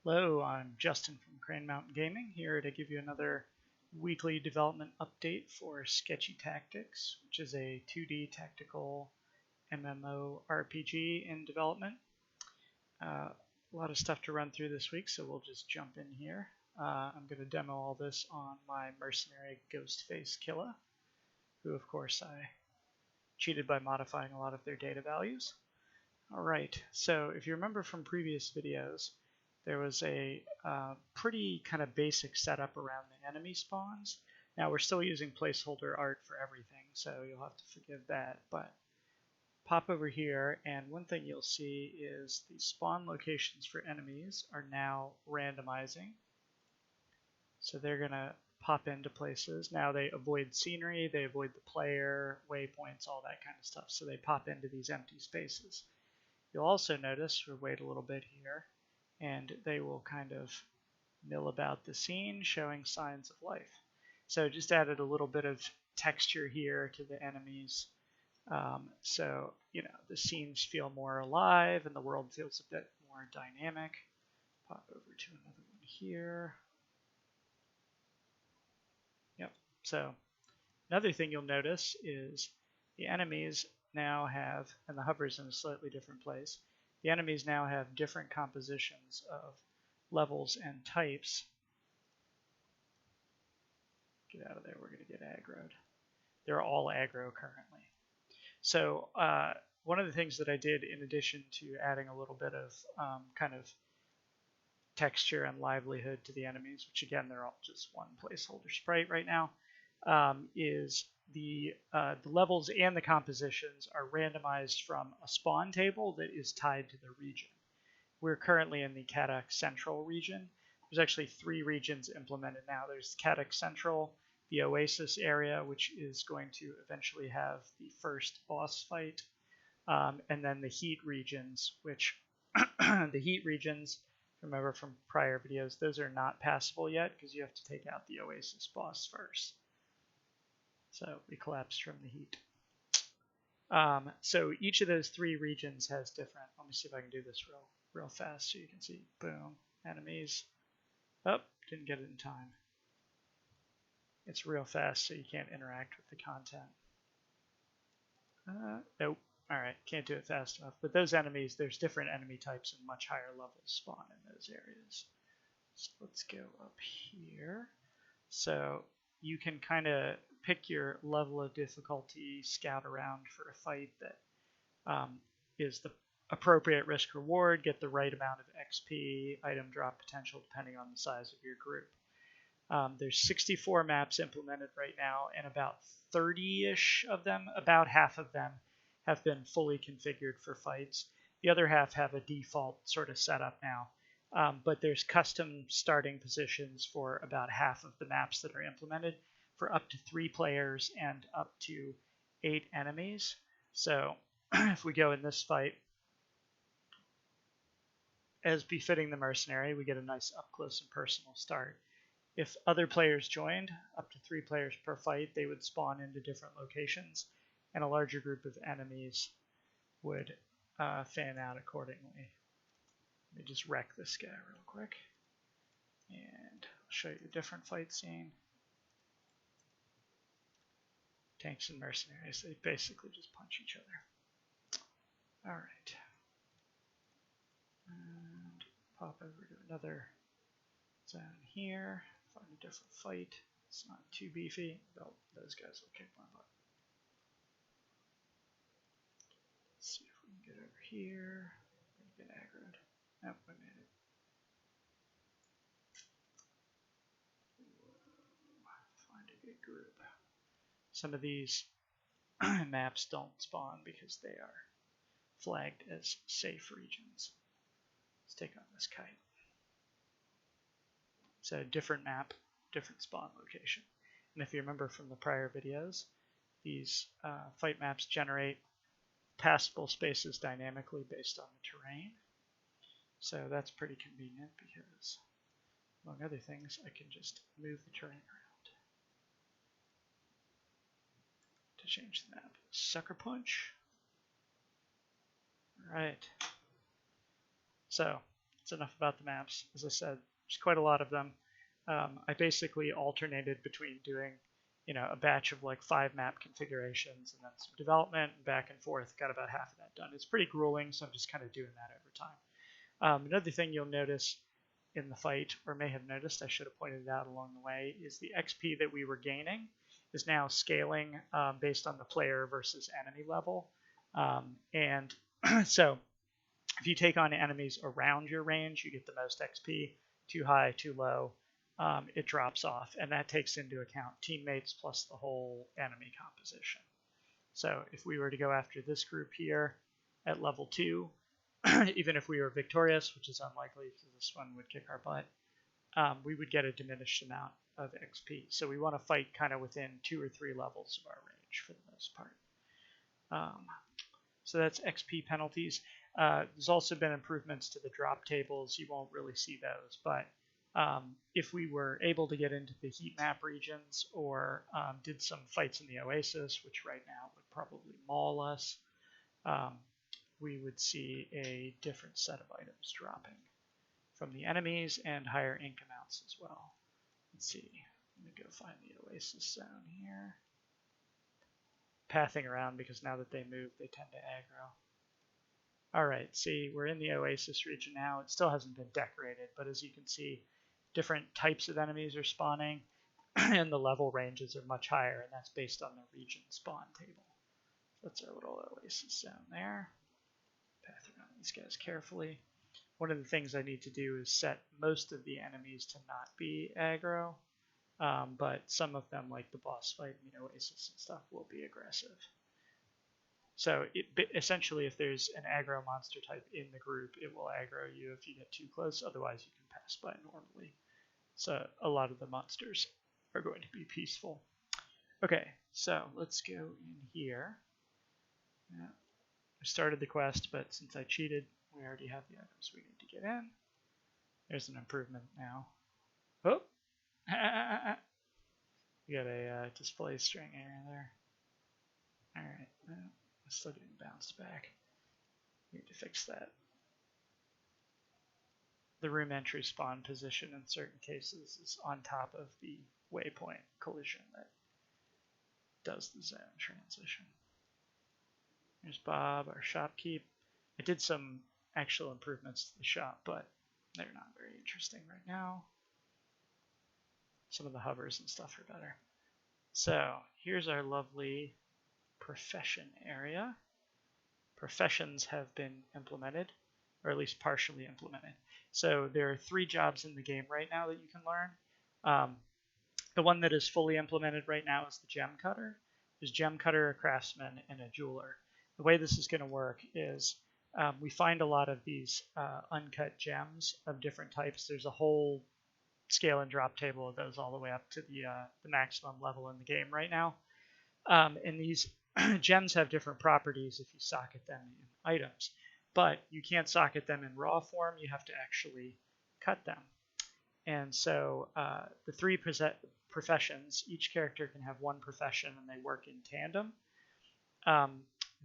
Hello, I'm Justin from Crane Mountain Gaming, here to give you another weekly development update for Sketchy Tactics, which is a 2D tactical MMORPG in development. A lot of stuff to run through this week, so we'll just jump in here. I'm going to demo all this on my mercenary Ghostface Killa, who of course I cheated by modifying a lot of their data values. Alright, so if you remember from previous videos, there was a pretty kind of basic setup around the enemy spawns. Now we're still using placeholder art for everything, so you'll have to forgive that, but pop over here, and one thing you'll see is the spawn locations for enemies are now randomizing. So they're going to pop into places. Now they avoid scenery, they avoid the player, waypoints, all that kind of stuff, so they pop into these empty spaces. You'll also notice, we'll wait a little bit here, and they will kind of mill about the scene, showing signs of life. So just added a little bit of texture here to the enemies. So, the scenes feel more alive and the world feels a bit more dynamic. Pop over to another one here. Yep. So another thing you'll notice is the enemies now have, and the hover's in a slightly different place, the enemies now have different compositions of levels and types. Get out of there, we're going to get aggroed. They're all aggro currently. So one of the things that I did, in addition to adding a little bit of kind of texture and livelihood to the enemies, which again, they're all just one placeholder sprite right now, is the levels and the compositions are randomized from a spawn table that is tied to the region. We're currently in the Kadak Central region. There's actually 3 regions implemented now. There's Kadak Central, the Oasis area, which is going to eventually have the first boss fight, and then the Heat regions, which the Heat regions, remember from prior videos, those are not passable yet because you have to take out the Oasis boss first. So we collapsed from the heat. So each of those 3 regions has different. Let me see if I can do this real fast so you can see. Boom, enemies. Oh, didn't get it in time. It's real fast so you can't interact with the content. Nope. Alright, can't do it fast enough. But those enemies, there's different enemy types and much higher levels spawn in those areas. So let's go up here. So you can kind of pick your level of difficulty, scout around for a fight that is the appropriate risk reward, get the right amount of XP, item drop potential depending on the size of your group. There's 64 maps implemented right now, and about 30-ish of them, about half of them, have been fully configured for fights. The other half have a default sort of setup now, but there's custom starting positions for about half of the maps that are implemented for up to 3 players and up to 8 enemies. So if we go in this fight, as befitting the mercenary, we get a nice up close and personal start. If other players joined, up to 3 players per fight, they would spawn into different locations, and a larger group of enemies would fan out accordingly. Let me just wreck this guy real quick, and I'll show you a different fight scene. Tanks and mercenaries, they basically just punch each other. Alright. And pop over to another zone here. Find a different fight. It's not too beefy. Oh, those guys will kick my butt. Let's see if we can get over here. Get aggroed. Nope, I made it. Find a good group. Some of these maps don't spawn because they are flagged as safe regions. Let's take on this kite. So different map, different spawn location. And if you remember from the prior videos, these fight maps generate passable spaces dynamically based on the terrain. So that's pretty convenient because, among other things, I can just move the terrain around. To change the map, sucker punch. Alright. So that's enough about the maps. As I said, there's quite a lot of them. I basically alternated between doing, a batch of like 5 map configurations and then some development and back and forth. Got about half of that done. It's pretty grueling, so I'm just kind of doing that over time. Another thing you'll notice in the fight, or may have noticed, I should have pointed it out along the way, is the XP that we were gaining is now scaling based on the player versus enemy level. And so if you take on enemies around your range, you get the most XP. Too high, too low, it drops off. And that takes into account teammates plus the whole enemy composition. So if we were to go after this group here at level 2, even if we were victorious, which is unlikely because this one would kick our butt, we would get a diminished amount of XP. So we want to fight kind of within 2 or 3 levels of our range for the most part. So that's XP penalties. There's also been improvements to the drop tables. You won't really see those, but if we were able to get into the heat map regions or did some fights in the Oasis, which right now would probably maul us, we would see a different set of items dropping from the enemies and higher ink amounts as well. Let's see. Let me go find the Oasis zone here. Pathing around because now that they move, they tend to aggro. All right, see, we're in the Oasis region now. It still hasn't been decorated, but as you can see, different types of enemies are spawning, and the level ranges are much higher, and that's based on the region spawn table. That's our little Oasis zone there. Path around these guys carefully. One of the things I need to do is set most of the enemies to not be aggro, but some of them, like the boss fight in the Oasis and stuff, will be aggressive. So essentially, if there's an aggro monster type in the group, it will aggro you if you get too close. Otherwise, you can pass by normally. So a lot of the monsters are going to be peaceful. Okay, so let's go in here. Yeah. I started the quest, but since I cheated, we already have the items we need to get in. There's an improvement now. Oh! We got a display string error there. Alright, it's still getting bounced back. Need to fix that. The room entry spawn position in certain cases is on top of the waypoint collision that does the zone transition. There's Bob, our shopkeep. I did some actual improvements to the shop, but they're not very interesting right now. Some of the hovers and stuff are better. So here's our lovely profession area. Professions have been implemented, or at least partially implemented. So there are 3 jobs in the game right now that you can learn. The one that is fully implemented right now is the Gemcutter. There's Gemcutter, a Craftsman, and a Jeweler. The way this is going to work is we find a lot of these uncut gems of different types. There's a whole scale and drop table of those all the way up to the maximum level in the game right now. And these gems have different properties if you socket them in items. But you can't socket them in raw form. You have to actually cut them. And so the 3 professions, each character can have 1 profession, and they work in tandem.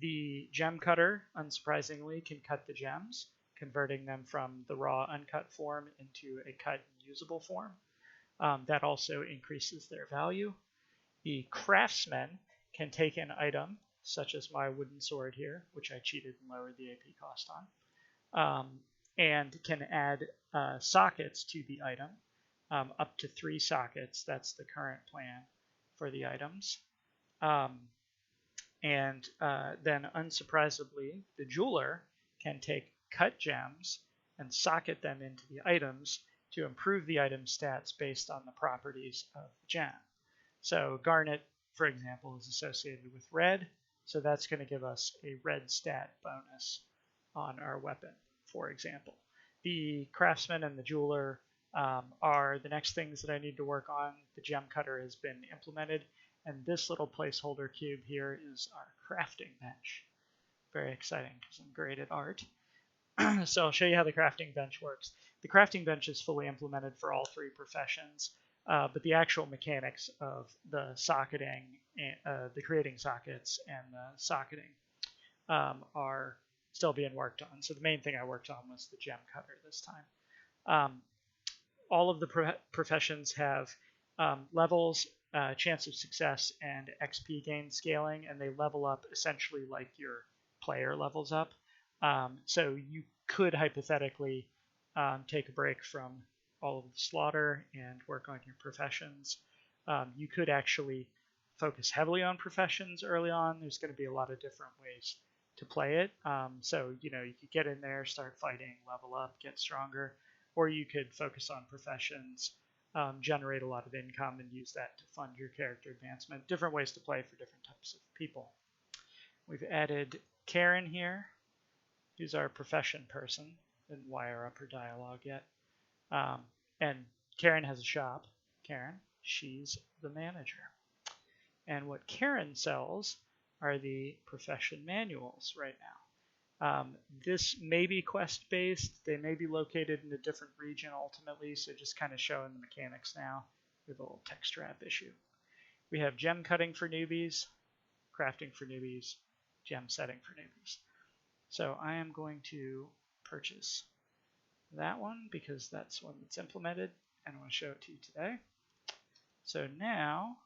The gem cutter, unsurprisingly, can cut the gems, converting them from the raw uncut form into a cut and usable form. That also increases their value. The craftsman can take an item, such as my wooden sword here, which I cheated and lowered the AP cost on, and can add sockets to the item, up to 3 sockets. That's the current plan for the items. And then, unsurprisingly, the jeweler can take cut gems and socket them into the items to improve the item stats based on the properties of the gem. So garnet, for example, is associated with red, so that's going to give us a red stat bonus on our weapon, for example. The craftsman and the jeweler are the next things that I need to work on. The gem cutter has been implemented, and this little placeholder cube here is our crafting bench. Very exciting because I'm great at art. So I'll show you how the crafting bench works. The crafting bench is fully implemented for all 3 professions, but the actual mechanics of the socketing, the creating sockets and the socketing are still being worked on. So the main thing I worked on was the Gemcutter this time. All of the professions have levels, chance of success, and XP gain scaling, and they level up essentially like your player levels up. So you could hypothetically take a break from all of the slaughter and work on your professions. You could actually focus heavily on professions early on. There's going to be a lot of different ways to play it. So, you could get in there, start fighting, level up, get stronger, or you could focus on professions, generate a lot of income, and use that to fund your character advancement. Different ways to play for different types of people. We've added Karen here, who's our profession person. Didn't wire up her dialogue yet. And Karen has a shop. Karen, she's the manager. And what Karen sells are the profession manuals right now. This may be quest-based. They may be located in a different region ultimately, so just kind of showing the mechanics now with a little text wrap issue. We have gem cutting for newbies, crafting for newbies, gem setting for newbies. So I am going to purchase that one because that's one that's implemented, and I want to show it to you today. So now,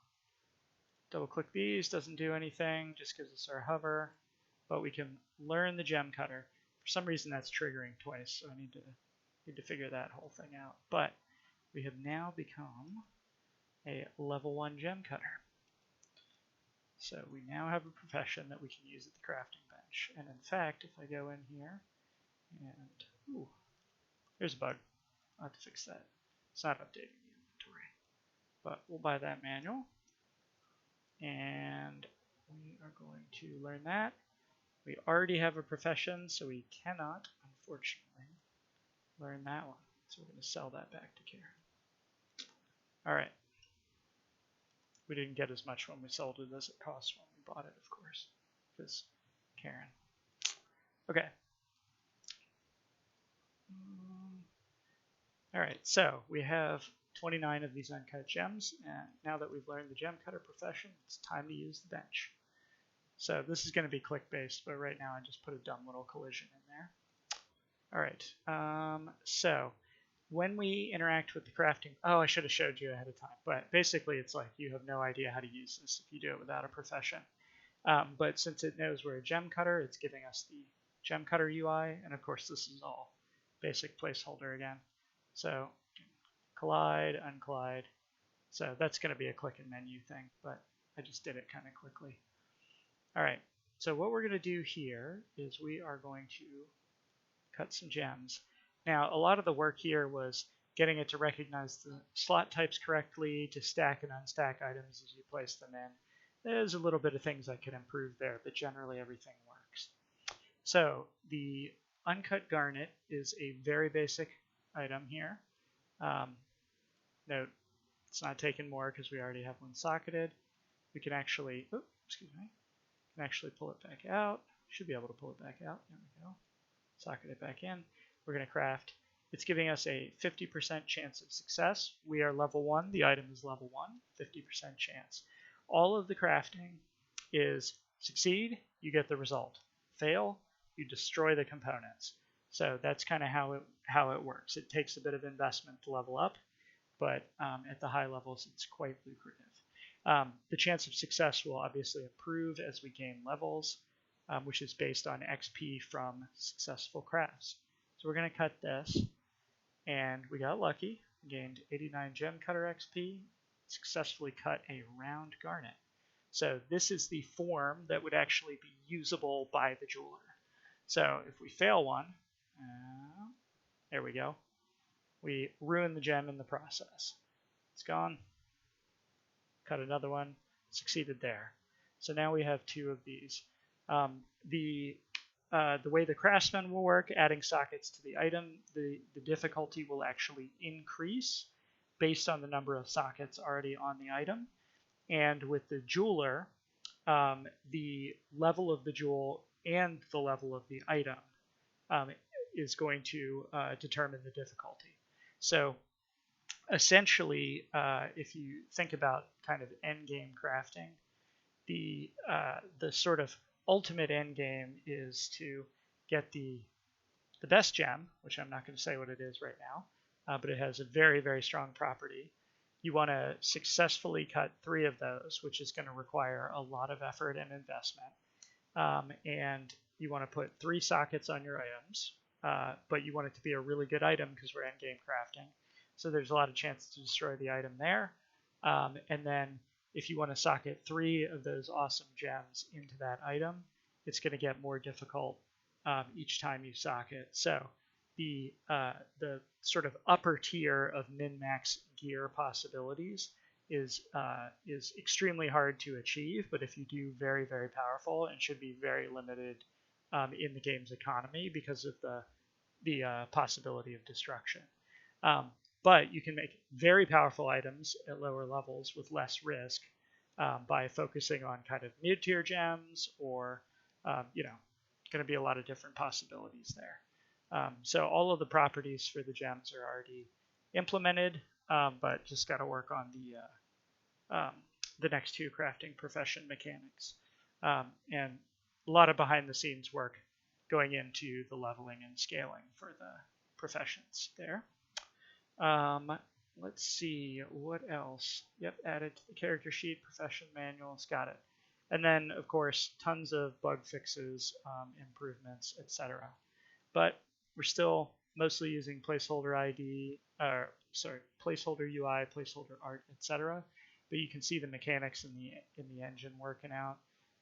double click these, doesn't do anything, just gives us our hover, but we can learn the Gemcutter. For some reason that's triggering twice, so I need to figure that whole thing out. But we have now become a level 1 Gemcutter. So we now have a profession that we can use at the crafting bench. And in fact, if I go in here and, ooh, there's a bug. I'll have to fix that. It's not updating the inventory. But we'll buy that manual. And we are going to learn that. We already have a profession, so we cannot, unfortunately, learn that one. So we're going to sell that back to Karen. All right. We didn't get as much when we sold it as it cost when we bought it, of course, because Karen. Okay. All right, so we have 29 of these uncut gems, and now that we've learned the Gemcutter profession, it's time to use the bench. So this is going to be click-based, but right now I just put a dumb little collision in there. All right, so when we interact with the crafting, oh, I should have showed you ahead of time, but basically it's like you have no idea how to use this if you do it without a profession. But since it knows we're a Gemcutter, it's giving us the Gemcutter UI, and of course this is all basic placeholder again. So collide, uncollide. So that's going to be a click and menu thing, but I just did it kind of quickly. All right, so what we're going to do here is we are going to cut some gems. Now, a lot of the work here was getting it to recognize the slot types correctly, to stack and unstack items as you place them in. There's a little bit of things I could improve there, but generally everything works. So the uncut garnet is a very basic item here. Note, it's not taking more because we already have one socketed. We can actually, can actually pull it back out. Should be able to pull it back out. There we go. Socket it back in. We're going to craft. It's giving us a 50% chance of success. We are level 1. The item is level 1. 50% chance. All of the crafting is succeed, you get the result. Fail, you destroy the components. So that's kind of how it works. It takes a bit of investment to level up, but at the high levels, it's quite lucrative. The chance of success will obviously improve as we gain levels, which is based on XP from successful crafts. So we're going to cut this, and we got lucky. We gained 89 Gemcutter XP, successfully cut a round garnet. So this is the form that would actually be usable by the jeweler. So if we fail one, there we go. We ruin the gem in the process. It's gone. Cut another one. Succeeded there. So now we have 2 of these. The way the Craftsman will work, adding sockets to the item, the difficulty will actually increase based on the number of sockets already on the item. And with the jeweler, the level of the jewel and the level of the item is going to determine the difficulty. So essentially, if you think about kind of endgame crafting, the sort of ultimate endgame is to get the best gem, which I'm not going to say what it is right now, but it has a very, very strong property. You want to successfully cut 3 of those, which is going to require a lot of effort and investment. And you want to put 3 sockets on your items, but you want it to be a really good item because we're endgame crafting. So there's a lot of chance to destroy the item there. And then if you want to socket 3 of those awesome gems into that item, it's going to get more difficult each time you socket. So the sort of upper tier of min-max gear possibilities is extremely hard to achieve, but if you do, very, very powerful and should be very limited in the game's economy because of the possibility of destruction. But you can make very powerful items at lower levels with less risk by focusing on kind of mid-tier gems or, going to be a lot of different possibilities there. So all of the properties for the gems are already implemented, but just got to work on the next 2 crafting profession mechanics. And a lot of behind-the-scenes work going into the leveling and scaling for the professions there. Let's see, what else? Yep, added to the character sheet, profession manuals, got it. And then, of course, tons of bug fixes, improvements, etc. But we're still mostly using placeholder ID, placeholder UI, placeholder art, etc. But you can see the mechanics in the engine working out.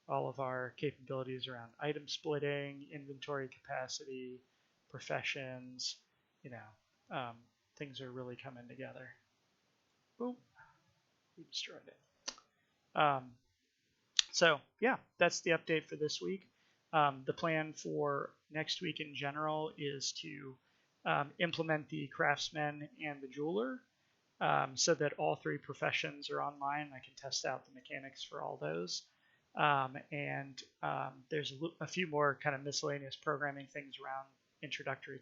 All of our capabilities around item splitting, inventory capacity, professions, things are really coming together. Boom, we destroyed it. So yeah, that's the update for this week. The plan for next week in general is to implement the Craftsman and the Jeweler so that all 3 professions are online. I can test out the mechanics for all those. And there's a few more kind of miscellaneous programming things around introductory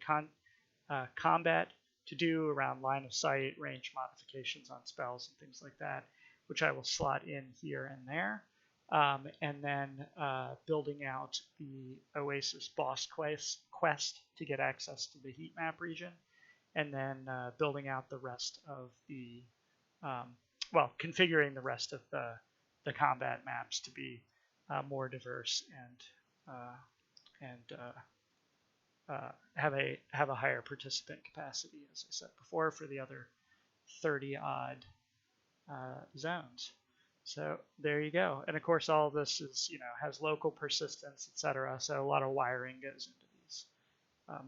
combat to do, around line of sight, range modifications on spells and things like that, which I will slot in here and there. And then building out the Oasis boss quest to get access to the heat map region, and then building out the rest of the, configuring the rest of the combat maps to be more diverse and have a higher participant capacity, as I said before, for the other 30-odd zones. So there you go. And of course, all of this is, has local persistence, etc. So a lot of wiring goes into these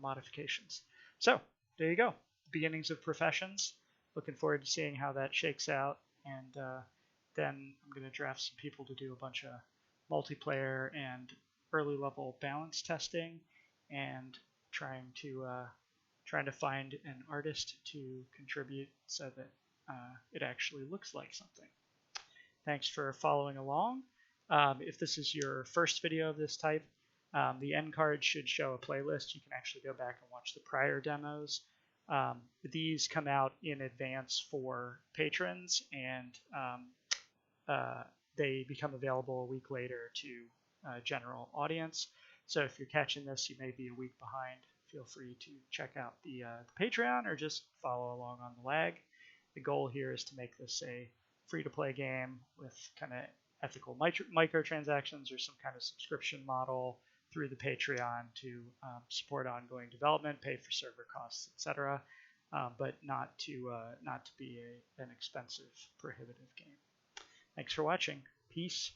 modifications. So there you go. Beginnings of professions. Looking forward to seeing how that shakes out. And then I'm going to draft some people to do a bunch of multiplayer and early level balance testing, and trying to find an artist to contribute so that it actually looks like something. Thanks for following along. If this is your first video of this type, the end card should show a playlist. You can actually go back and watch the prior demos. These come out in advance for patrons, and they become available a week later to general audience. So if you're catching this, you may be a week behind. Feel free to check out the Patreon or just follow along on the lag. The goal here is to make this a free-to-play game with kind of ethical microtransactions or some kind of subscription model through the Patreon to support ongoing development, pay for server costs, etc., but not to be an expensive, prohibitive game. Thanks for watching. Peace.